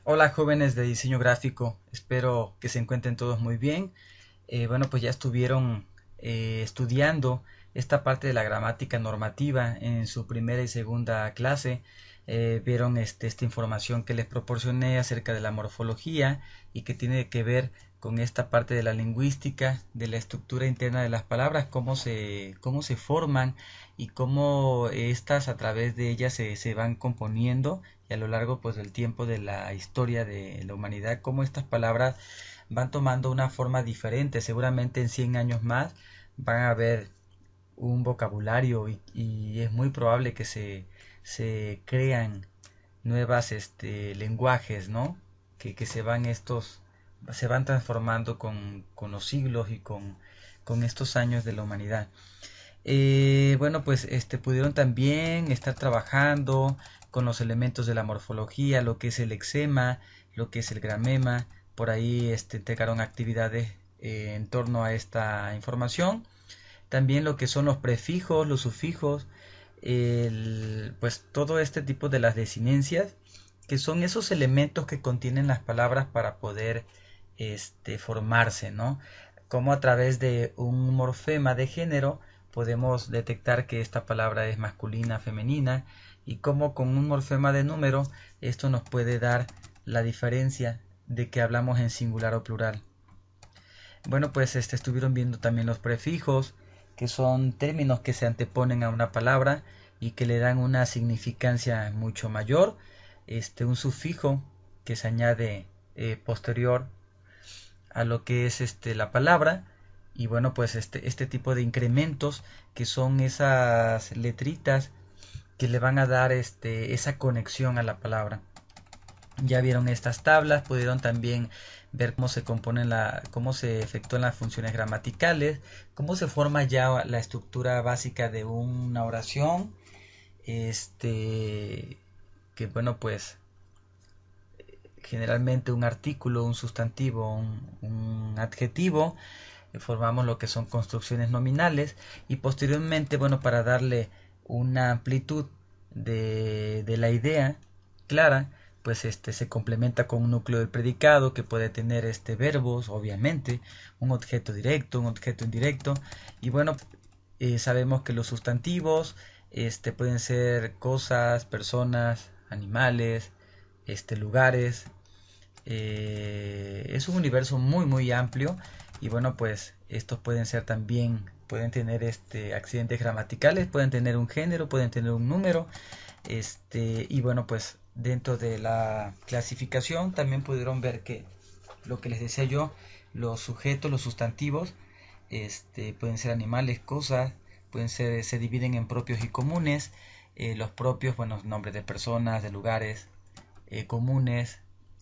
Hola jóvenes de diseño gráfico, espero que se encuentren todos muy bien. Bueno, pues ya estuvieron estudiando esta parte de la gramática normativa en su primera y segunda clase. Vieron esta información que les proporcioné acerca de la morfología y que tiene que ver con esta parte de la lingüística, de la estructura interna de las palabras, cómo se forman y cómo estas a través de ellas se van componiendo y a lo largo pues del tiempo de la historia de la humanidad, cómo estas palabras van tomando una forma diferente. Seguramente en 100 años más van a haber un vocabulario y es muy probable que se crean nuevas lenguajes, ¿no? Que se van transformando con los siglos y con estos años de la humanidad. Bueno, pues pudieron también estar trabajando con los elementos de la morfología, lo que es el lexema, lo que es el gramema. Por ahí entregaron actividades en torno a esta información. También lo que son los prefijos, los sufijos, pues todo este tipo de las desinencias, que son esos elementos que contienen las palabras para poder formarse, ¿no? Como a través de un morfema de género podemos detectar que esta palabra es masculina, femenina, y como con un morfema de número esto nos puede dar la diferencia de que hablamos en singular o plural. Bueno, pues estuvieron viendo también los prefijos, que son términos que se anteponen a una palabra y que le dan una significancia mucho mayor. Un sufijo que se añade posterior a lo que es la palabra. Y bueno, pues este tipo de incrementos que son esas letritas que le van a dar esa conexión a la palabra. Ya vieron estas tablas, pudieron también ver cómo se componen cómo se efectúan las funciones gramaticales, cómo se forma ya la estructura básica de una oración, que bueno, pues generalmente un artículo, un sustantivo, un adjetivo, formamos lo que son construcciones nominales y posteriormente, bueno, para darle una amplitud de la idea clara, pues se complementa con un núcleo del predicado que puede tener verbos, obviamente, un objeto directo, un objeto indirecto, y bueno, sabemos que los sustantivos pueden ser cosas, personas, animales, lugares. Es un universo muy muy amplio y bueno, pues estos pueden ser también, pueden tener accidentes gramaticales, pueden tener un género, pueden tener un número, y bueno, pues dentro de la clasificación también pudieron ver que lo que les decía yo, los sujetos, los sustantivos, pueden ser animales, cosas, pueden ser, se dividen en propios y comunes. Los propios, bueno, nombres de personas, de lugares, comunes,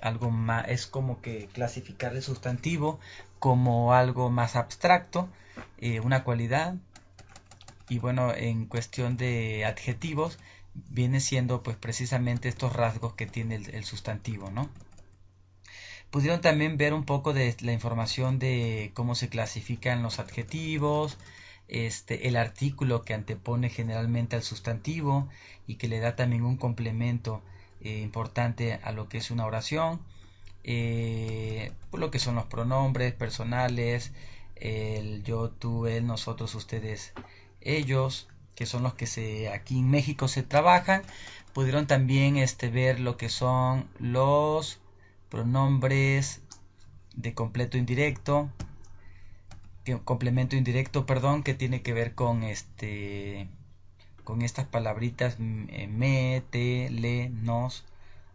algo más, es como que clasificar el sustantivo como algo más abstracto, una cualidad. Y bueno, en cuestión de adjetivos viene siendo pues precisamente estos rasgos que tiene el sustantivo, ¿no? Pudieron también ver un poco de la información de cómo se clasifican los adjetivos, el artículo que antepone generalmente al sustantivo y que le da también un complemento importante a lo que es una oración, por lo que son los pronombres personales, el yo, tú, él, nosotros, ustedes, ellos, que son los que aquí en México se trabajan. Pudieron también ver lo que son los pronombres de complemento indirecto, perdón, que tiene que ver con estas palabritas me, te, le, nos,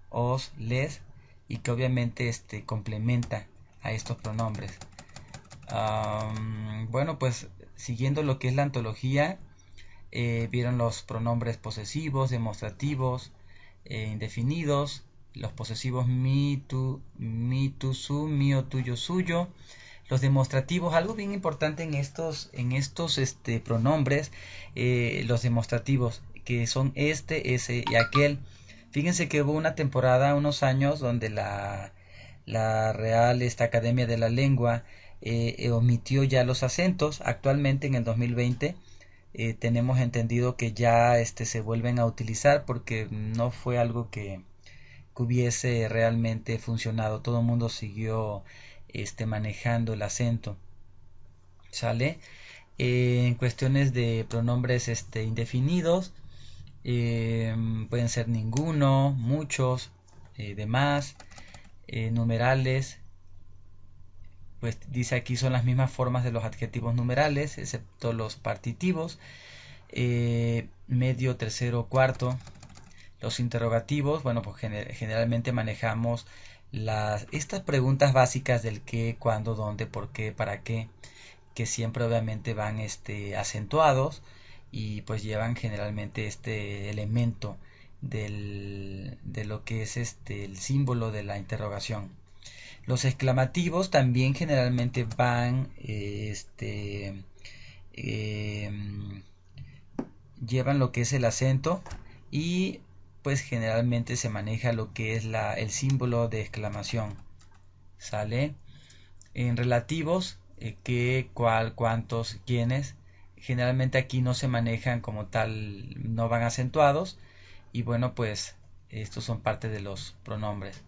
os, les, y que obviamente complementa a estos pronombres. Bueno, pues siguiendo lo que es la antología, vieron los pronombres posesivos, demostrativos, indefinidos, los posesivos mi, tu, su, mío, tuyo, suyo. Los demostrativos, algo bien importante en estos pronombres, los demostrativos, que son ese y aquel. Fíjense que hubo una temporada, unos años, donde la Real Academia de la Lengua omitió ya los acentos. Actualmente en el 2020 tenemos entendido que ya se vuelven a utilizar porque no fue algo que hubiese realmente funcionado. Todo el mundo siguió manejando el acento. ¿Sale? En cuestiones de pronombres indefinidos, pueden ser ninguno, muchos, demás, numerales, pues dice aquí son las mismas formas de los adjetivos numerales, excepto los partitivos, medio, tercero, cuarto. Los interrogativos, bueno, pues generalmente manejamos estas preguntas básicas del qué, cuándo, dónde, por qué, para qué, que siempre obviamente van acentuados y pues llevan generalmente este elemento de lo que es el símbolo de la interrogación. Los exclamativos también generalmente van llevan lo que es el acento y pues generalmente se maneja lo que es el símbolo de exclamación. ¿Sale? En relativos, qué, cuál, cuántos, quiénes, generalmente aquí no se manejan como tal, no van acentuados y bueno, pues estos son parte de los pronombres.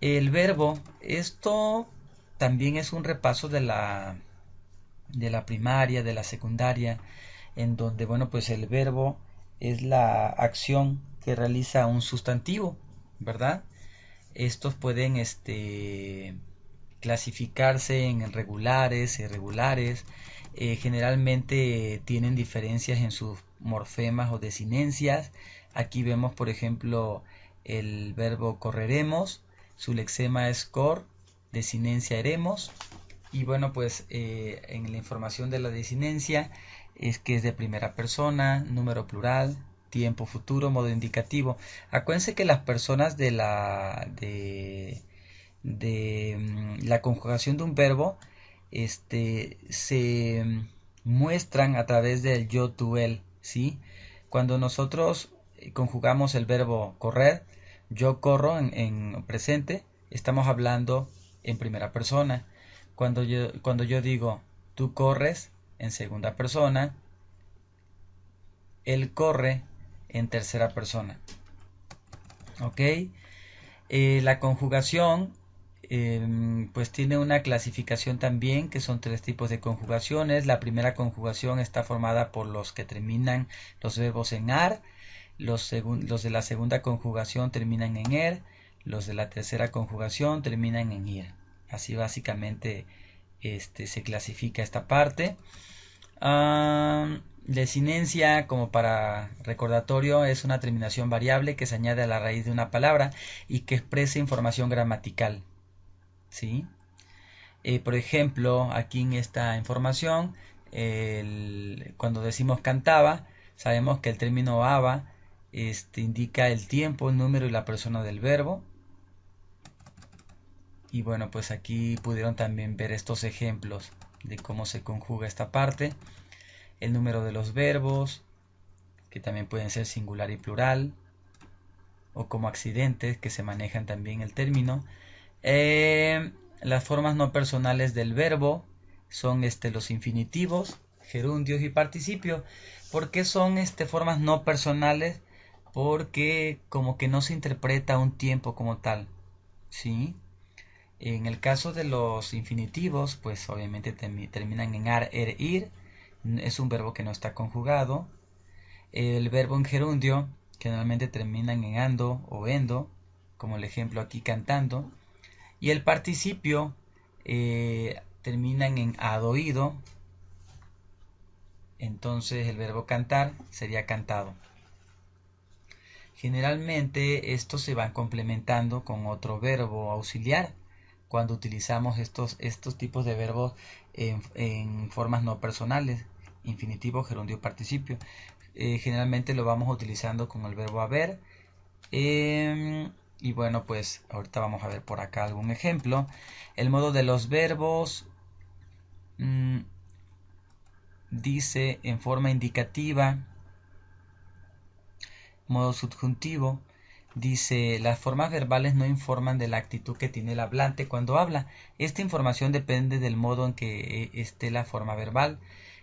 El verbo, esto también es un repaso de la primaria, de la secundaria, en donde, bueno, pues el verbo es la acción que realiza un sustantivo, ¿verdad? Estos pueden clasificarse en regulares, irregulares, generalmente tienen diferencias en sus morfemas o desinencias. Aquí vemos, por ejemplo, el verbo correremos, su lexema es cor, desinencia eremos, y bueno, pues en la información de la desinencia es que es de primera persona, número plural, tiempo futuro, modo indicativo. Acuérdense que las personas de la conjugación de un verbo se muestran a través del yo, tú, él, ¿sí? Cuando nosotros conjugamos el verbo correr, yo corro en presente, estamos hablando en primera persona. Cuando yo digo tú corres en segunda persona, él corre en tercera persona. ¿Ok? La conjugación pues tiene una clasificación también, que son 3 tipos de conjugaciones. La primera conjugación está formada por los que terminan los verbos en ar, los de la segunda conjugación terminan en er, los de la tercera conjugación terminan en ir. Así básicamente se clasifica esta parte. Desinencia, como para recordatorio, es una terminación variable que se añade a la raíz de una palabra y que expresa información gramatical. ¿Sí? Por ejemplo, aquí en esta información, cuando decimos cantaba, sabemos que el término aba indica el tiempo, el número y la persona del verbo. Y bueno, pues aquí pudieron también ver estos ejemplos de cómo se conjuga esta parte. El número de los verbos, que también pueden ser singular y plural, o como accidentes, que se manejan también el término. Las formas no personales del verbo son los infinitivos, gerundios y participios. ¿Por qué son formas no personales? Porque como que no se interpreta un tiempo como tal, ¿sí? En el caso de los infinitivos, pues obviamente terminan en ar, er, ir. Es un verbo que no está conjugado. El verbo en gerundio generalmente terminan en ando o endo, como el ejemplo aquí cantando. Y el participio terminan en adoído. Entonces el verbo cantar sería cantado. Generalmente estos se van complementando con otro verbo auxiliar cuando utilizamos estos tipos de verbos en formas no personales, infinitivo, gerundio, participio. Generalmente lo vamos utilizando con el verbo haber. Y bueno, pues ahorita vamos a ver por acá algún ejemplo. El modo de los verbos dice en forma indicativa, modo subjuntivo. Dice, las formas verbales no informan de la actitud que tiene el hablante cuando habla. Esta información depende del modo en que esté la forma verbal.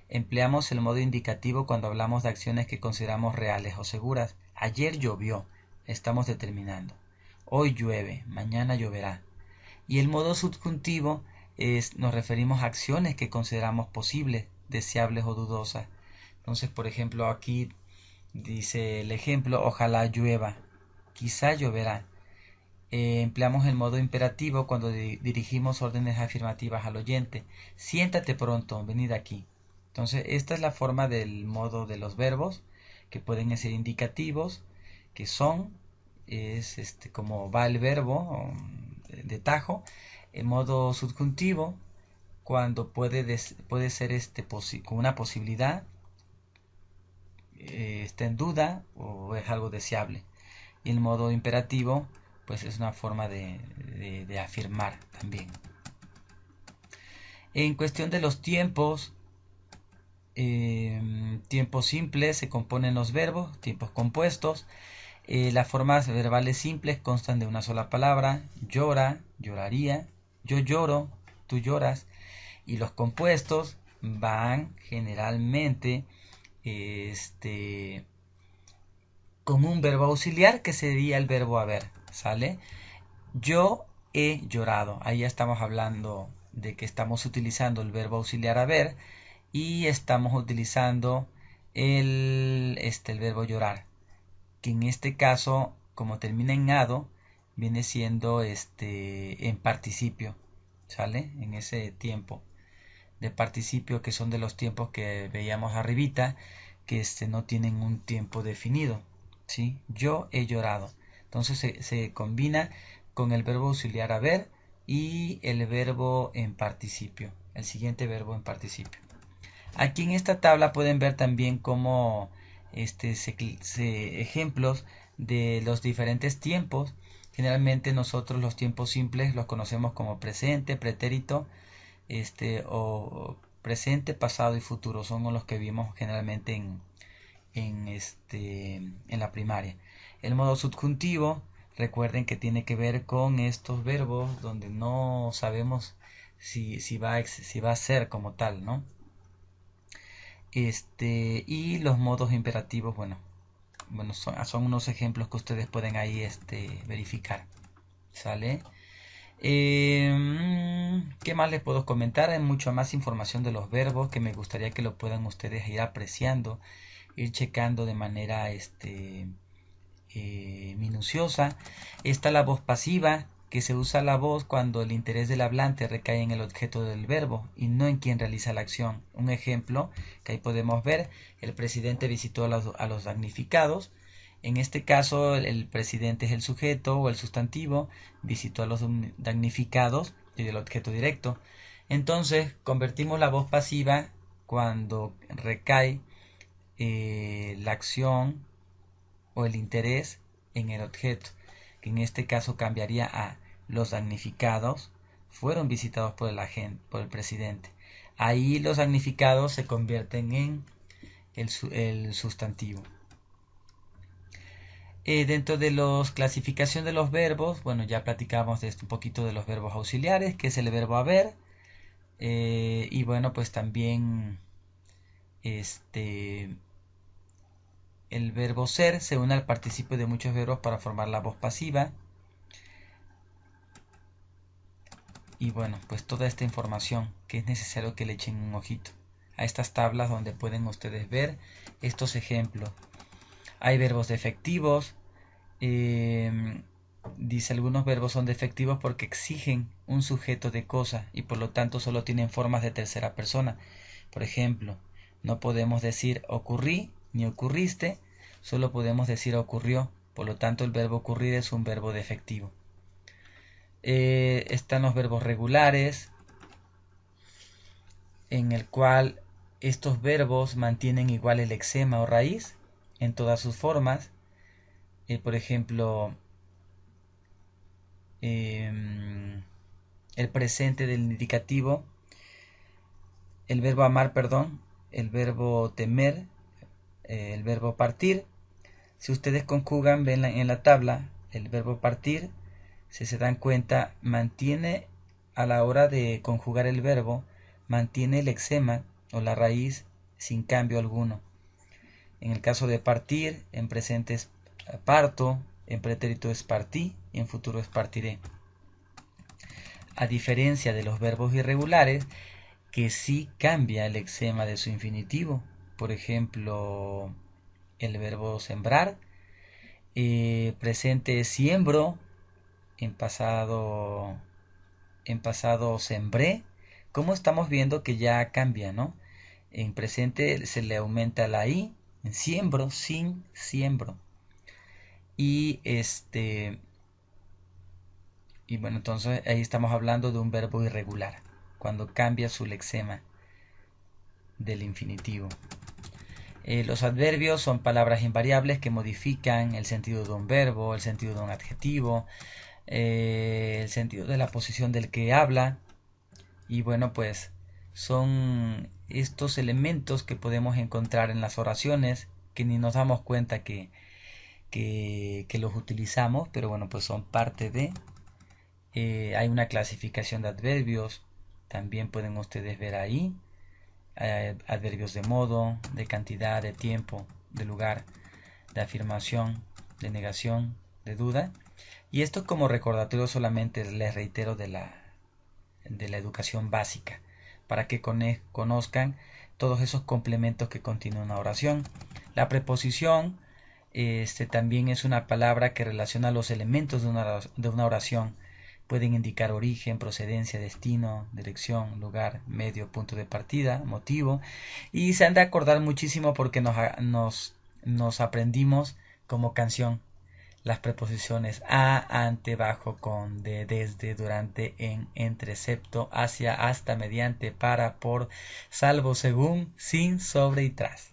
Empleamos el modo indicativo cuando hablamos de acciones que consideramos reales o seguras. Ayer llovió. Estamos determinando. Hoy llueve, mañana lloverá. Y el modo subjuntivo nos referimos a acciones que consideramos posibles, deseables o dudosas. Entonces, por ejemplo, aquí dice el ejemplo, ojalá llueva, quizá lloverá. Empleamos el modo imperativo cuando dirigimos órdenes afirmativas al oyente. Siéntate pronto, venid aquí. Entonces, esta es la forma del modo de los verbos, que pueden ser indicativos, que son, es como va el verbo de tajo. El modo subjuntivo, cuando puede ser con una posibilidad, está en duda o es algo deseable. Y el modo imperativo, pues es una forma de afirmar también. En cuestión de los tiempos, tiempos simples se componen los verbos, tiempos compuestos. Las formas verbales simples constan de una sola palabra, llora, lloraría, yo lloro, tú lloras. Y los compuestos van generalmente con un verbo auxiliar que sería el verbo haber, ¿sale? Yo he llorado. Ahí ya estamos hablando de que estamos utilizando el verbo auxiliar haber y estamos utilizando el verbo llorar, que en este caso, como termina en ado, viene siendo en participio, ¿sale? En ese tiempo de participio, que son de los tiempos que veíamos arribita, que no tienen un tiempo definido, ¿sí? Yo he llorado. Entonces se combina con el verbo auxiliar haber y el verbo en participio, el siguiente verbo en participio. Aquí en esta tabla pueden ver también cómo ejemplos de los diferentes tiempos. Generalmente nosotros los tiempos simples los conocemos como presente, pretérito, o presente, pasado y futuro. Son los que vimos generalmente en la primaria. El modo subjuntivo, recuerden que tiene que ver con estos verbos donde no sabemos si va a ser como tal, ¿no? Y los modos imperativos, bueno, son unos ejemplos que ustedes pueden ahí verificar. ¿Sale? ¿Qué más les puedo comentar? Hay mucha más información de los verbos que me gustaría que lo puedan ustedes ir apreciando, ir checando de manera minuciosa. Está la voz pasiva, que se usa la voz cuando el interés del hablante recae en el objeto del verbo y no en quien realiza la acción. Un ejemplo que ahí podemos ver: el presidente visitó a los damnificados. En este caso el presidente es el sujeto o el sustantivo, visitó a los damnificados y el objeto directo. Entonces convertimos la voz pasiva cuando recae la acción o el interés en el objeto, que en este caso cambiaría a los damnificados fueron visitados por el presidente. Ahí los damnificados se convierten en el sustantivo. Dentro de la clasificación de los verbos, bueno, ya platicamos un poquito de los verbos auxiliares, que es el verbo haber, y bueno, pues también el verbo ser se une al participio de muchos verbos para formar la voz pasiva. Y bueno, pues toda esta información que es necesario que le echen un ojito a estas tablas donde pueden ustedes ver estos ejemplos. Hay verbos defectivos. Dice: algunos verbos son defectivos porque exigen un sujeto de cosa y por lo tanto solo tienen formas de tercera persona. Por ejemplo, no podemos decir ocurrí ni ocurriste, solo podemos decir ocurrió. Por lo tanto, el verbo ocurrir es un verbo defectivo. Están los verbos regulares, en el cual estos verbos mantienen igual el lexema o raíz en todas sus formas. Por ejemplo, el presente del indicativo, el verbo amar, perdón, el verbo temer, el verbo partir. Si ustedes conjugan, ven en la tabla, el verbo partir, si se dan cuenta, mantiene a la hora de conjugar el verbo, mantiene el lexema o la raíz sin cambio alguno. En el caso de partir, en presente es parto, en pretérito es partí, y en futuro es partiré. A diferencia de los verbos irregulares, que sí cambia el lexema de su infinitivo. Por ejemplo, el verbo sembrar, presente siembro, en pasado sembré. Como estamos viendo que ya cambia, ¿no? En presente se le aumenta la i, en siembro, sin siembro. Y bueno, entonces ahí estamos hablando de un verbo irregular, cuando cambia su lexema del infinitivo. Los adverbios son palabras invariables que modifican el sentido de un verbo, el sentido de un adjetivo, el sentido de la posición del que habla. Y bueno, pues son estos elementos que podemos encontrar en las oraciones que ni nos damos cuenta que los utilizamos, pero bueno, pues son parte de... hay una clasificación de adverbios, también pueden ustedes ver ahí. Adverbios de modo, de cantidad, de tiempo, de lugar, de afirmación, de negación, de duda. Y esto como recordatorio solamente les reitero de la educación básica, para que conozcan todos esos complementos que contiene una oración. La preposición también es una palabra que relaciona los elementos de una oración. Pueden indicar origen, procedencia, destino, dirección, lugar, medio, punto de partida, motivo. Y se han de acordar muchísimo porque nos aprendimos como canción las preposiciones a, ante, bajo, con, de, desde, durante, en, entre, excepto, hacia, hasta, mediante, para, por, salvo, según, sin, sobre y tras.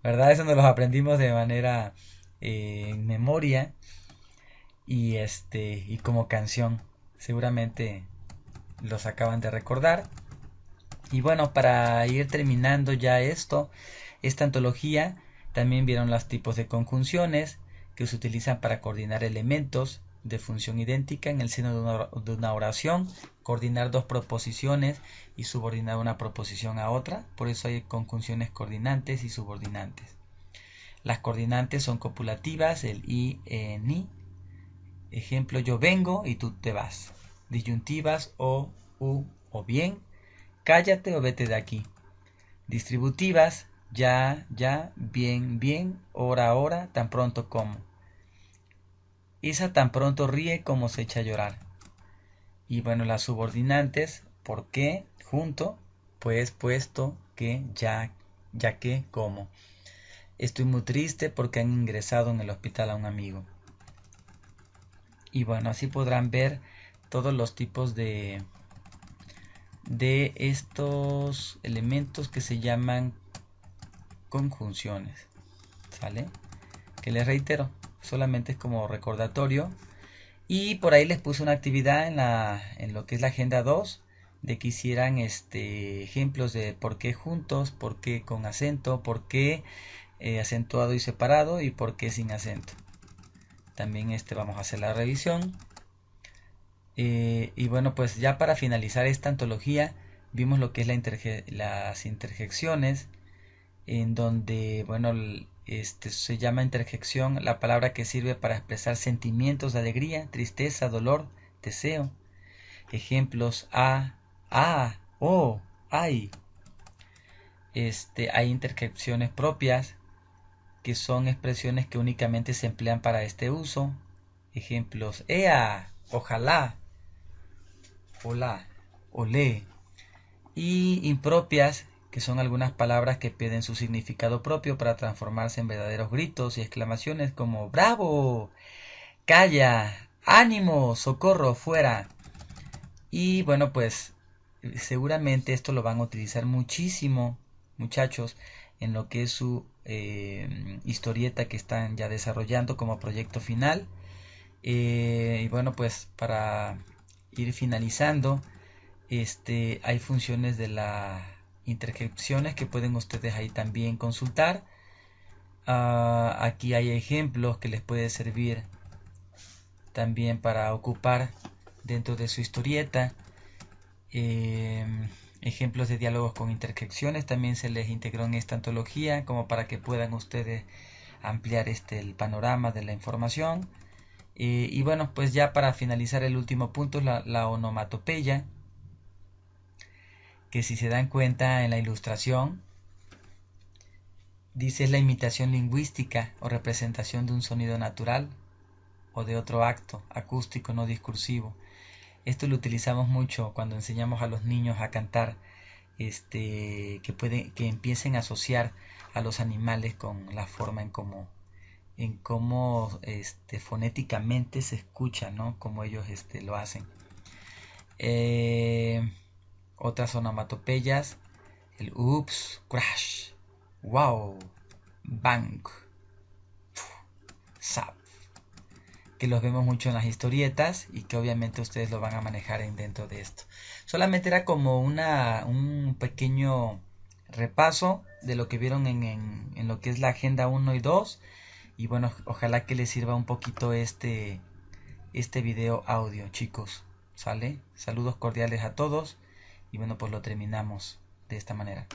¿Verdad? Eso nos los aprendimos de manera en memoria y como canción. Seguramente los acaban de recordar. Y bueno, para ir terminando ya esta antología, también vieron los tipos de conjunciones que se utilizan para coordinar elementos de función idéntica en el seno de una oración, coordinar dos proposiciones y subordinar una proposición a otra. Por eso hay conjunciones coordinantes y subordinantes. Las coordinantes son copulativas, el i, ni. Ejemplo, yo vengo y tú te vas. Disyuntivas, o, u, o bien. Cállate o vete de aquí. Distributivas, ya, ya, bien, bien, hora, hora, tan pronto como. Esa tan pronto ríe como se echa a llorar. Y bueno, las subordinantes, ¿por qué? Junto, pues, puesto, que, ya que, como. Estoy muy triste porque han ingresado en el hospital a un amigo. Y bueno, así podrán ver todos los tipos de estos elementos que se llaman conjunciones. ¿Sale? Que les reitero, solamente es como recordatorio. Y por ahí les puse una actividad en lo que es la agenda 2, de que hicieran ejemplos de por qué juntos, por qué con acento, por qué acentuado y separado y por qué sin acento. También vamos a hacer la revisión. Y bueno, pues ya para finalizar esta antología, vimos lo que es las interjecciones, en donde, bueno, se llama interjección la palabra que sirve para expresar sentimientos de alegría, tristeza, dolor, deseo. Ejemplos: o, ay. Hay interjecciones propias, que son expresiones que únicamente se emplean para este uso. Ejemplos: ea, ojalá, hola, olé. Y impropias, que son algunas palabras que pierden su significado propio para transformarse en verdaderos gritos y exclamaciones como bravo, calla, ánimo, socorro, fuera. Y bueno, pues seguramente esto lo van a utilizar muchísimo, muchachos, en lo que es su historieta que están ya desarrollando como proyecto final. Y bueno, pues para ir finalizando, hay funciones de las interjecciones que pueden ustedes ahí también consultar. Aquí hay ejemplos que les puede servir también para ocupar dentro de su historieta. Ejemplos de diálogos con interjecciones también se les integró en esta antología, como para que puedan ustedes ampliar el panorama de la información. Y bueno, pues ya para finalizar el último punto, la onomatopeya, que si se dan cuenta en la ilustración, dice es la imitación lingüística o representación de un sonido natural o de otro acto acústico no discursivo. Esto lo utilizamos mucho cuando enseñamos a los niños a cantar, que empiecen a asociar a los animales con la forma en cómo fonéticamente se escucha, ¿no? Como ellos lo hacen. Otras onomatopeyas, el ups, crash, wow, bang, zap, que los vemos mucho en las historietas y que obviamente ustedes lo van a manejar dentro de esto. Solamente era como un pequeño repaso de lo que vieron en lo que es la agenda 1 y 2. Y bueno, ojalá que les sirva un poquito este video audio, chicos. ¿Sale? Saludos cordiales a todos. Y bueno, pues lo terminamos de esta manera.